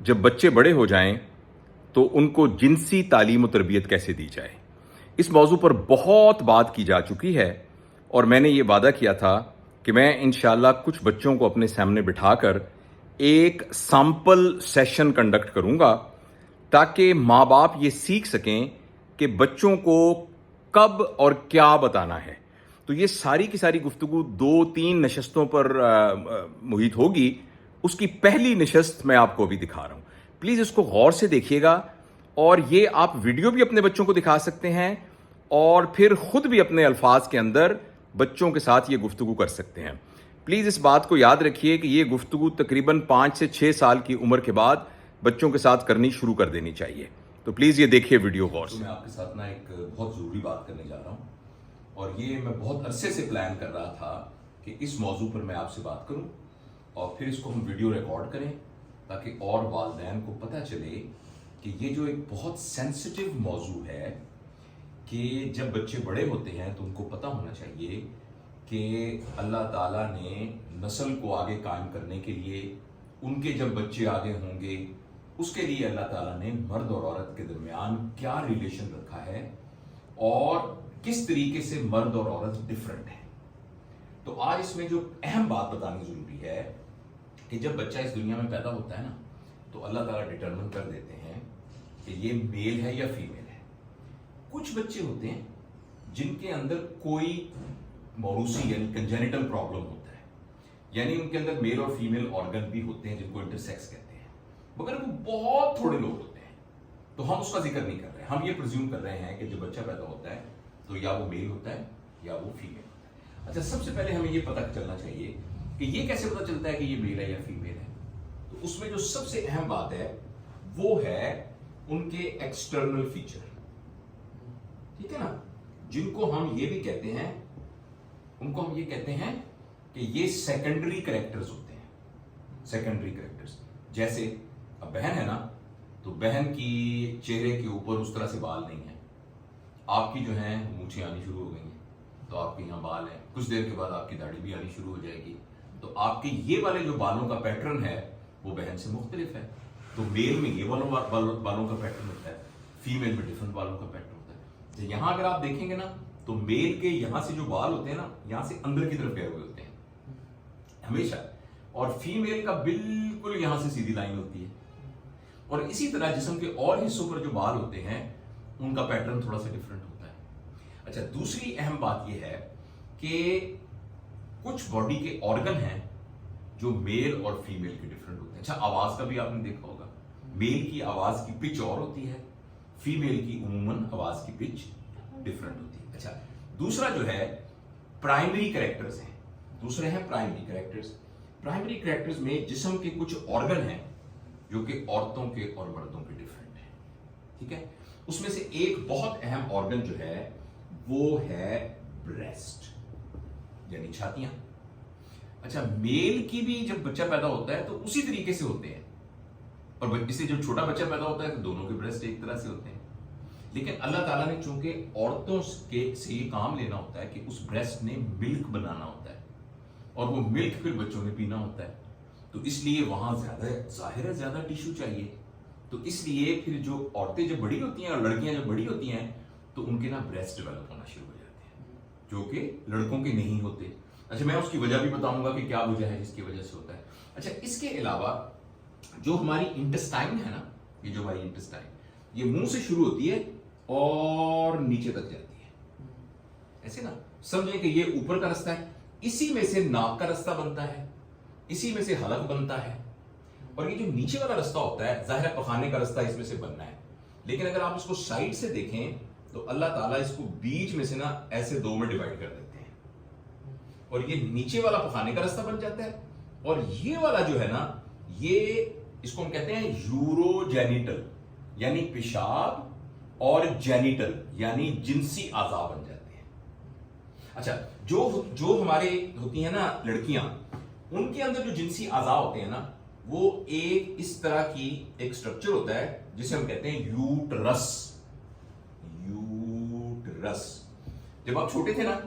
جب بچے بڑے ہو جائیں تو ان کو جنسی تعلیم و تربیت کیسے دی جائے. اس موضوع پر بہت بات کی جا چکی ہے اور میں نے یہ وعدہ کیا تھا کہ میں انشاءاللہ کچھ بچوں کو اپنے سامنے بٹھا کر ایک سیمپل سیشن کنڈکٹ کروں گا تاکہ ماں باپ یہ سیکھ سکیں کہ بچوں کو کب اور کیا بتانا ہے. تو یہ ساری کی ساری گفتگو 2-3 نشستوں پر محیط ہوگی. اس کی پہلی نشست میں آپ کو ابھی دکھا رہا ہوں. پلیز اس کو غور سے دیکھیے گا اور یہ آپ ویڈیو بھی اپنے بچوں کو دکھا سکتے ہیں اور پھر خود بھی اپنے الفاظ کے اندر بچوں کے ساتھ یہ گفتگو کر سکتے ہیں. پلیز اس بات کو یاد رکھیے کہ یہ گفتگو تقریباً 5 سے 6 سال کی عمر کے بعد بچوں کے ساتھ کرنی شروع کر دینی چاہیے. تو پلیز یہ دیکھیے ویڈیو غور سے. میں آپ کے ساتھ نا ایک بہت ضروری بات کرنے جا رہا ہوں اور یہ میں بہت عرصے سے پلان کر رہا تھا کہ اس موضوع پر میں آپ سے بات کروں اور پھر اس کو ہم ویڈیو ریکارڈ کریں تاکہ اور والدین کو پتہ چلے کہ یہ جو ایک بہت سینسٹیو موضوع ہے کہ جب بچے بڑے ہوتے ہیں تو ان کو پتہ ہونا چاہیے کہ اللہ تعالیٰ نے نسل کو آگے قائم کرنے کے لیے ان کے جب بچے آگے ہوں گے اس کے لیے اللہ تعالیٰ نے مرد اور عورت کے درمیان کیا ریلیشن رکھا ہے اور کس طریقے سے مرد اور عورت ڈفرنٹ ہے. تو آج اس میں جو اہم بات بتانی ضروری ہے کہ جب بچہ اس دنیا میں پیدا ہوتا ہے نا تو اللہ تعالیٰ ڈٹرمن کر دیتے ہیں کہ یہ میل ہے یا فیمیل ہے. کچھ بچے ہوتے ہیں جن کے اندر کوئی موروثی یعنی کنجینیٹل پرابلم ہوتا ہے, یعنی ان کے اندر میل اور فیمیل آرگن بھی ہوتے ہیں جن کو انٹرسیکس کہتے ہیں, مگر وہ بہت تھوڑے لوگ ہوتے ہیں. تو ہم اس کا ذکر نہیں کر رہے, ہم یہ پرزیوم کر رہے ہیں کہ جب بچہ پیدا ہوتا ہے تو یا وہ میل ہوتا ہے یا وہ فیمیل ہوتا ہے. اچھا, سب سے پہلے ہمیں یہ پتہ چلنا چاہیے کہ یہ کیسے پتہ چلتا ہے کہ یہ میل ہے یا فیمیل ہے. تو اس میں جو سب سے اہم بات ہے وہ ہے ان کے ایکسٹرنل فیچر, ٹھیک ہے نا, جن کو ہم یہ بھی کہتے ہیں, ان کو ہم یہ کہتے ہیں کہ یہ سیکنڈری کریکٹرز ہوتے ہیں. سیکنڈری کریکٹرز جیسے اب بہن ہے نا تو بہن کی چہرے کے اوپر اس طرح سے بال نہیں ہیں, آپ کی جو ہیں مونچھیں آنی شروع ہو گئی ہیں تو آپ کے یہاں بال ہیں, کچھ دیر کے بعد آپ کی داڑھی بھی آنی شروع ہو جائے گی, تو آپ کے یہ والے جو بالوں کا پیٹرن ہے وہ بہن سے مختلف ہے. تو میل میں یہ بالوں کا پیٹرن ہوتا ہے, فیمیل میں ڈفرنٹ بالوں کا پیٹرن ہوتا ہے. یہاں اگر آپ دیکھیں گے نا تو میل کے یہاں سے جو بال ہوتے ہیں نا یہاں سے اندر کی طرف گئے ہوئے ہوتے ہیں ہمیشہ, اور فیمیل کا بالکل یہاں سے سیدھی لائن ہوتی ہے. اور اسی طرح جسم کے اور حصوں پر جو بال ہوتے ہیں ان کا پیٹرن تھوڑا سا ڈفرنٹ ہوتا ہے. اچھا, دوسری اہم بات یہ ہے کہ کچھ باڈی کے آرگن ہیں جو میل اور فیمیل کے ڈفرنٹ ہوتے ہیں. اچھا, آواز کا بھی آپ نے دیکھا ہوگا, میل کی آواز کی پچ اور ہوتی ہے, فیمیل کی عموماً آواز کی پچ ڈفرنٹ ہوتی ہے. اچھا, دوسرا جو ہے پرائمری کریکٹرز ہیں. دوسرے ہیں پرائمری کریکٹرز. پرائمری کریکٹرز میں جسم کے کچھ آرگن ہیں جو کہ عورتوں کے اور مردوں کے ڈفرنٹ ہیں, ٹھیک ہے. اس میں سے ایک بہت اہم آرگن جو ہے وہ ہے بریسٹ یعنی چھاتیاں. اچھا, میل کی بھی جب بچہ پیدا ہوتا ہے تو اسی طریقے سے ہوتے ہیں, اور اس سے جب چھوٹا بچہ پیدا ہوتا ہے تو دونوں کے بریسٹ ایک طرح سے ہوتے ہیں. لیکن اللہ تعالیٰ نے چونکہ عورتوں سے یہ کام لینا ہوتا ہے کہ اس بریسٹ نے ملک بنانا ہوتا ہے اور وہ ملک پھر بچوں نے پینا ہوتا ہے, تو اس لیے وہاں زیادہ ظاہر ہے زیادہ ٹیشو چاہیے. تو اس لیے پھر جو عورتیں جب بڑی ہوتی ہیں اور لڑکیاں جب بڑی ہوتی ہیں تو ان کے نا بریسٹ ڈیولپ ہونا شروع ہو جاتے ہیں جو کہ لڑکوں کے نہیں ہوتے. اچھا, میں اس کی وجہ بھی بتاؤں گا کہ کیا وجہ ہے جس کی وجہ سے ہوتا ہے. اچھا, اس کے علاوہ جو ہماری انٹسٹائن ہے نا, یہ جو ہماری انٹسٹائن یہ منہ سے شروع ہوتی ہے اور نیچے تک جاتی ہے, ایسے نا سمجھیں کہ یہ اوپر کا رستہ ہے, اسی میں سے ناک کا رستہ بنتا ہے, اسی میں سے حلق بنتا ہے, اور یہ جو نیچے والا رستہ ہوتا ہے ظاہر ہے پخانے کا رستہ اس میں سے بننا ہے. لیکن اگر آپ اس کو سائڈ سے دیکھیں تو اللہ تعالیٰ اس کو بیچ میں سے نا ایسے دو میں ڈیوائڈ کر دیتے ہیں, اور یہ نیچے والا پخانے کا رستہ بن جاتا ہے, اور یہ والا جو ہے نا یہ اس کو ہم کہتے ہیں یورو جینیٹل یعنی پیشاب, اور جینیٹل یعنی جنسی اعضاء بن جاتے ہیں. اچھا, جو ہمارے ہوتی ہیں نا لڑکیاں, ان کے اندر جو جنسی اعضاء ہوتے ہیں نا وہ ایک اس طرح کی ایک سٹرکچر ہوتا ہے جسے ہم کہتے ہیں یوٹرس. یوٹرس. جب آپ چھوٹے تھے نا,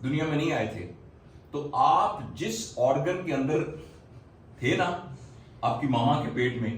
دنیا میں نہیں آئے تھے, تو آپ جس آرگن کے اندر تھے نا آپ کی ماما کے پیٹ میں,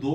2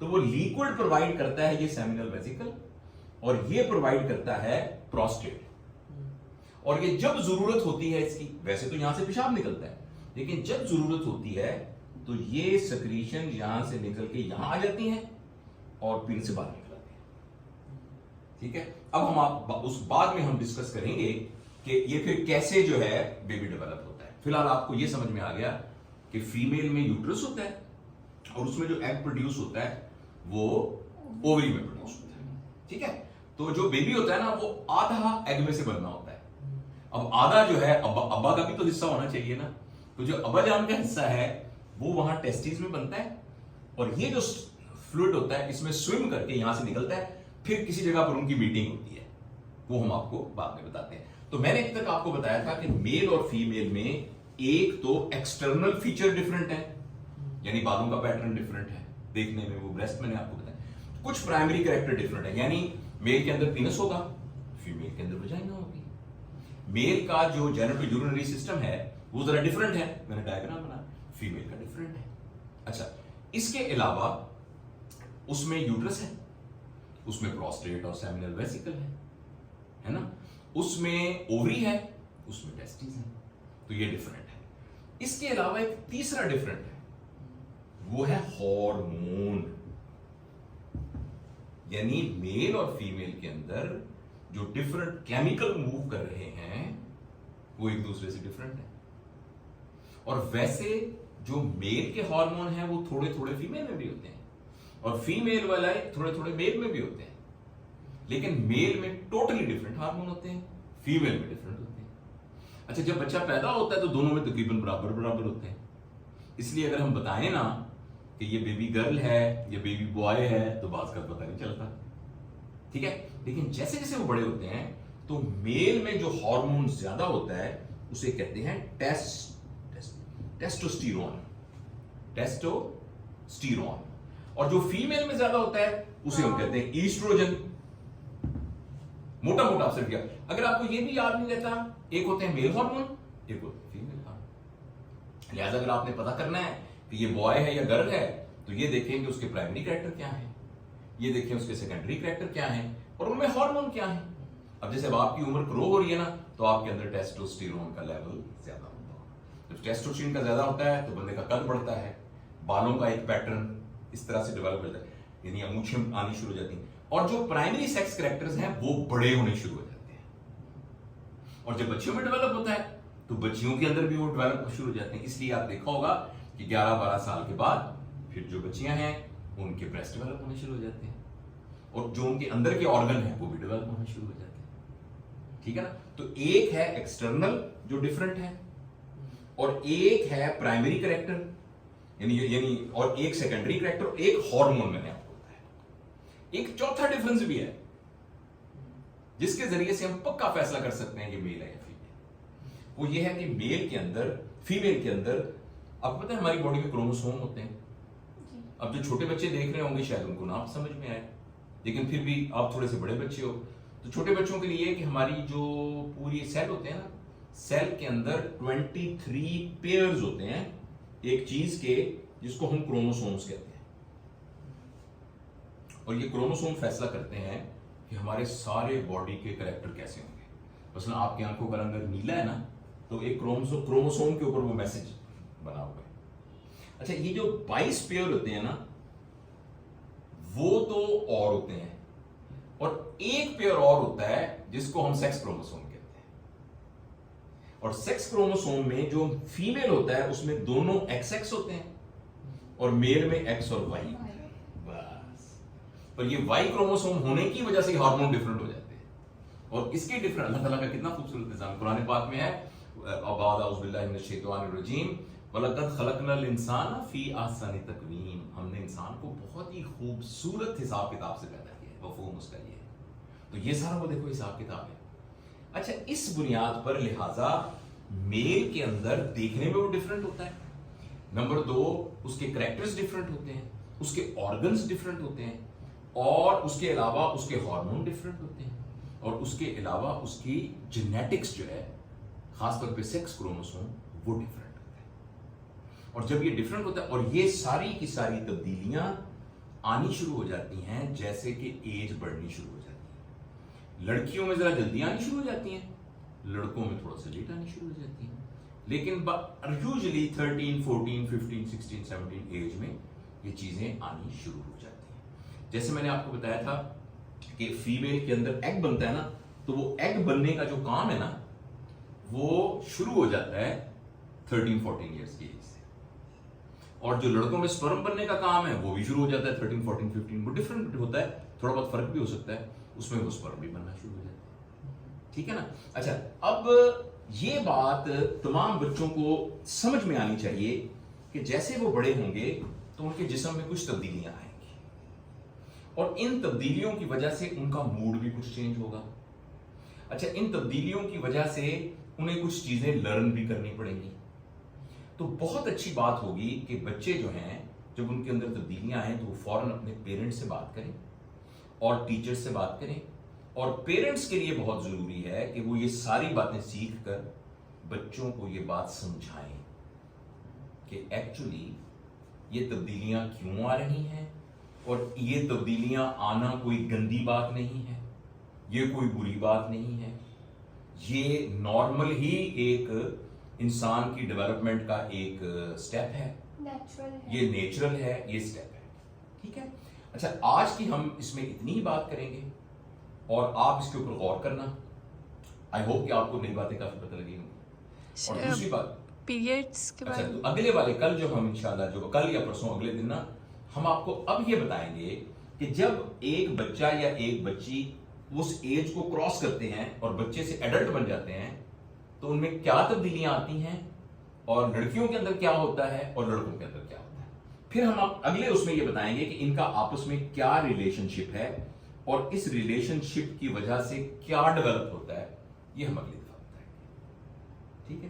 تو وہ لیکوڈ پرووائڈ کرتا ہے یہ سیمینل ویسیکل, اور یہ پرووائڈ کرتا ہے پروسٹیٹ. اور یہ جب ضرورت ہوتی ہے اس کی, ویسے تو یہاں سے پیشاب نکلتا ہے, لیکن جب ضرورت ہوتی ہے تو یہ سیکریشن یہاں سے نکل کے یہاں آ جاتی ہیں اور پین سے باہر نکل آتی ہیں. ٹھیک ہے, اب ہم اس بعد میں ہم ڈسکس کریں گے کہ یہ پھر کیسے جو ہے بیبی ڈیولپ ہوتا ہے. فی الحال آپ کو یہ سمجھ میں آ گیا کہ فیمیل میں یوٹرس ہوتا ہے, اور اس میں جو ایگ پروڈیوس ہوتا ہے وہ اووری میں پروڈیوس ہوتا ہے. ٹھیک ہے, تو جو بیبی ہوتا ہے نا وہ آدھا ایگ میں سے بننا ہوتا ہے. اب آدھا جو ہے ابا کا بھی تو حصہ ہونا چاہیے نا, تو جو ابا جان کا حصہ ہے وہ وہاں ٹیسٹیز میں بنتا ہے, اور یہ جو فلوئڈ ہوتا ہے اس میں سوئم کر کے یہاں سے نکلتا ہے, پھر کسی جگہ پر ان کی میٹنگ ہوتی ہے, وہ ہم آپ کو بعد میں بتاتے ہیں. تو میں نے ابھی تک آپ کو بتایا تھا کہ میل اور فیمیل میں ایک تو ایکسٹرنل فیچر ڈفرنٹ ہے, یعنی بالوں کا پیٹرن ڈفرنٹ ہے دیکھنے میں, وہ بریسٹ میں نے آپ کو بتایا. کچھ پرائمری کریکٹر ڈفرنٹ ہے, یعنی میل کے اندر پینس ہوگا, فیمیل کے اندر وجائنا ہوگی. میل کا جو جینیٹو یورینری سسٹم ہے وہ ذرا ڈفرنٹ ہے, میں نے ڈائیگرام بنا, فیمیل کا ڈفرنٹ ہے. اچھا, اس کے علاوہ اس میں یوٹرس ہے, اس میں پروسٹیٹ اور سیمینل ویسیکل ہے نا, اس میں اووری ہے, اس میں ٹیسٹیز ہیں, تو یہ ڈفرنٹ ہے. اس کے علاوہ ایک تیسرا ڈفرنٹ ہے, وہ ہے ہارمون. یعنی میل اور فیمیل کے اندر جو ڈفرنٹ کیمیکل موو کر رہے ہیں وہ ایک دوسرے سے ڈفرنٹ ہے. اور ویسے جو میل کے ہارمون ہیں وہ تھوڑے تھوڑے فیمیل میں بھی ہوتے ہیں, اور فیمیل والے تھوڑے تھوڑے میل میں بھی ہوتے ہیں, لیکن میل میں ٹوٹلی ڈفرنٹ ہارمون ہوتے ہیں, فیمیل میں ڈفرنٹ ہوتے ہیں. اچھا, جب بچہ پیدا ہوتا ہے تو دونوں میں تقریباً برابر برابر ہوتے ہیں. اس لیے اگر ہم بتائیں نا کہ یہ بیبی گرل ہے, یہ بیبی بوائے ہے, تو بعض کا پتہ نہیں چلتا. ٹھیک ہے, لیکن جیسے جیسے وہ بڑے ہوتے ہیں تو میل میں جو ہارمون زیادہ ہوتا ہے اسے کہتے ہیں ٹیسٹوسٹیرون, اور جو فیمیل میں زیادہ ہوتا ہے اسے ہم کہتے ہیں ایسٹروجن. موٹا موٹا آبزرو کیا. اگر آپ کو یہ بھی یاد نہیں رہتا, ایک ہوتے ہیں میل ہارمون, ایک ہوتے ہیں فیمیل ہارمون. لہذا اگر آپ نے پتا کرنا ہے کہ یہ بوائے ہے یا گرل ہے تو یہ دیکھیں کہ اس کے پرائمری کریکٹر کیا ہیں, یہ دیکھیں اس کے سیکنڈری کریکٹر کیا ہیں, اور ان میں ہارمون کیا ہیں. اب جیسے اب آپ کی عمر گرو ہو رہی ہے نا تو آپ کے اندر ٹیسٹوسٹیرون کا لیول زیادہ ہوتا ہے. جب ٹیسٹوسٹیرون کا زیادہ ہوتا ہے تو بندے کا قد بڑھتا ہے, بالوں کا ایک پیٹرن اس طرح سے ڈیولپ ہوتا ہے, یعنی مونچھیں آنی شروع ہو جاتی ہیں, اور جو پرائمری سیکس کریکٹرز ہیں وہ بڑے ہونے شروع ہو جاتے ہیں. اور جب بچیوں میں ڈیولپ ہوتا ہے تو بچیوں کے اندر بھی وہ ڈیولپ شروع ہو جاتے ہیں. اس لیے آپ دیکھا ہوگا کہ 11-12 سال کے بعد پھر جو بچیاں ہیں ان کے بریسٹ ڈیولپ ہونے شروع ہو جاتے ہیں, اور جو ان کے اندر کے آرگن ہیں وہ بھی ڈیولپ ہونا شروع ہو جاتے ہیں. ٹھیک ہے نا, تو ایک ہے ایکسٹرنل جو ڈفرنٹ ہے, اور ایک ہے پرائمری کریکٹر یعنی اور ایک سیکنڈری کریکٹر, ایک ہارمون میں نے آپ کو بتایا. ایک چوتھا ڈفرنس بھی ہے جس کے ذریعے سے ہم پکا فیصلہ کر سکتے ہیں کہ میل ہے یا فیمیل. وہ یہ ہے کہ میل کے اندر, فیمیل کے اندر, آپ کو پتا ہے ہماری باڈی میں کروموسوم ہوتے ہیں. اب جو چھوٹے بچے دیکھ رہے ہوں گے شاید ان کو نہ سمجھ میں آئے, لیکن پھر بھی آپ تھوڑے سے بڑے بچے ہو تو چھوٹے بچوں کے لیے کہ ہماری جو پوری سیل ہوتے ہیں نا, سیل کے اندر 23 پیئرز ہوتے ہیں ایک چیز کے, جس کو ہم کروموسومز کہتے ہیں. اور یہ کروموسوم فیصلہ کرتے ہیں کہ ہمارے سارے باڈی کے کریکٹر کیسے ہوں گے. مثلا آپ کی آنکھوں کا رنگ اگر نیلا ہے نا تو ایک کروموسوم کے اوپر وہ میسج بنا ہوا ہے. اچھا, یہ جو 22 پیئر ہوتے ہیں نا وہ تو اور ہوتے ہیں, اور ایک پیئر اور ہوتا ہے جس کو ہم سیکس کروموسوم کہتے ہیں. اور سیکس کروموسوم میں جو فیمیل ہوتا ہے اس میں دونوں ایکس ایکس ہوتے ہیں, اور میل میں ایکس اور وائی. بس, اور یہ وائی کروموسوم ہونے کی وجہ سے ہارمون ڈفرنٹ ہو جاتے ہیں. اور اس کے ڈفرنٹ, اللہ تعالیٰ کا کتنا خوبصورت نظام قرآن پاک میں ہے, اعوذ باللہ من الشیطان الرجیم, وَلَقَدْ خَلَقْنَا الْإِنسَانَ فِي أَحْسَنِ تَقْوِيمٍ. ہم نے انسان کو بہت ہی خوبصورت حساب کتاب سے پیدا کیا ہے, مفہوم اس کا یہ ہے. تو یہ سارا وہ دیکھو حساب کتاب ہے. اچھا, اس بنیاد پر لہٰذا میل کے اندر دیکھنے میں وہ ڈفرنٹ ہوتا ہے. نمبر 2, اس کے کریکٹرز ڈفرنٹ ہوتے ہیں, اس کے آرگنز ڈفرنٹ ہوتے ہیں, اور اس کے علاوہ اس کے ہارمون ڈفرنٹ ہوتے ہیں, اور اس کے علاوہ اس کی جینیٹکس جو ہے خاص طور پہ سیکس کروموسوم وہ ڈفرنٹ ہوتا ہے. اور جب یہ ڈفرنٹ ہوتا ہے, اور یہ ساری کی ساری تبدیلیاں آنی شروع ہو جاتی ہیں جیسے کہ ایج بڑھنی شروع ہو جاتی ہے. لڑکیوں میں ذرا جلدی آنی شروع ہو جاتی ہیں, لڑکوں میں تھوڑا سا لیٹ آنی شروع ہو جاتی ہیں. لیکن یوزلی 13, 14, 15, 16, 17 ایج میں یہ چیزیں آنی شروع ہو جاتی ہیں. جیسے میں نے آپ کو بتایا تھا کہ فیمیل کے اندر ایگ بنتا ہے نا, تو وہ ایگ بننے کا جو کام ہے نا وہ شروع ہو جاتا ہے 13, 14 ایئرس کی ایج سے. اور جو لڑکوں میں سپرم بننے کا کام ہے وہ بھی شروع ہو جاتا ہے 13, 14, 15. وہ ڈفرنٹ ہوتا ہے, تھوڑا بہت فرق بھی ہو سکتا ہے, اس میں وہ سپرم بھی بننا شروع ہو جاتا ہے. ٹھیک ہے نا. اچھا, اب یہ بات تمام بچوں کو سمجھ میں آنی چاہیے کہ جیسے وہ بڑے ہوں گے تو ان کے جسم میں کچھ تبدیلیاں آئیں گی, اور ان تبدیلیوں کی وجہ سے ان کا موڈ بھی کچھ چینج ہوگا. اچھا, ان تبدیلیوں کی وجہ سے انہیں کچھ چیزیں لرن بھی کرنی پڑیں گی. تو بہت اچھی بات ہوگی کہ بچے جو ہیں جب ان کے اندر تبدیلیاں آئیں تو وہ فوراً اپنے پیرنٹس سے بات کریں اور ٹیچر سے بات کریں. اور پیرنٹس کے لیے بہت ضروری ہے کہ وہ یہ ساری باتیں سیکھ کر بچوں کو یہ بات سمجھائیں کہ ایکچولی یہ تبدیلیاں کیوں آ رہی ہیں, اور یہ تبدیلیاں آنا کوئی گندی بات نہیں ہے, یہ کوئی بری بات نہیں ہے, یہ نارمل ہی ایک انسان کی ڈیولپمنٹ کا ایک سٹیپ ہے, یہ نیچرل ہے, یہ سٹیپ ہے. ٹھیک ہے. اچھا, آج کی ہم اس میں اتنی ہی بات کریں گے اور آپ اس کے اوپر غور کرنا. آئی ہوپ کہ آپ کو نئی باتیں کافی پتہ لگی ہوں گی. اور دوسری بات پیریڈس کے اچھا, بارے تو اگلے والے کل جو ہم انشاءاللہ جو کل یا پرسوں اگلے دن نا ہم آپ کو اب یہ بتائیں گے کہ جب ایک بچہ یا ایک بچی اس ایج کو کراس کرتے ہیں اور بچے سے ایڈلٹ بن جاتے ہیں تو ان میں کیا تبدیلیاں آتی ہیں, اور لڑکیوں کے اندر کیا ہوتا ہے اور لڑکوں کے اندر کیا ہوتا ہے. پھر ہم اگلے اس میں یہ بتائیں گے کہ ان کا آپس میں کیا ریلیشن شپ ہے اور اس ریلیشن شپ کی وجہ سے کیا ڈیولپ ہوتا ہے, یہ ہم اگلی دفعہ بتائیں گے. ٹھیک ہے.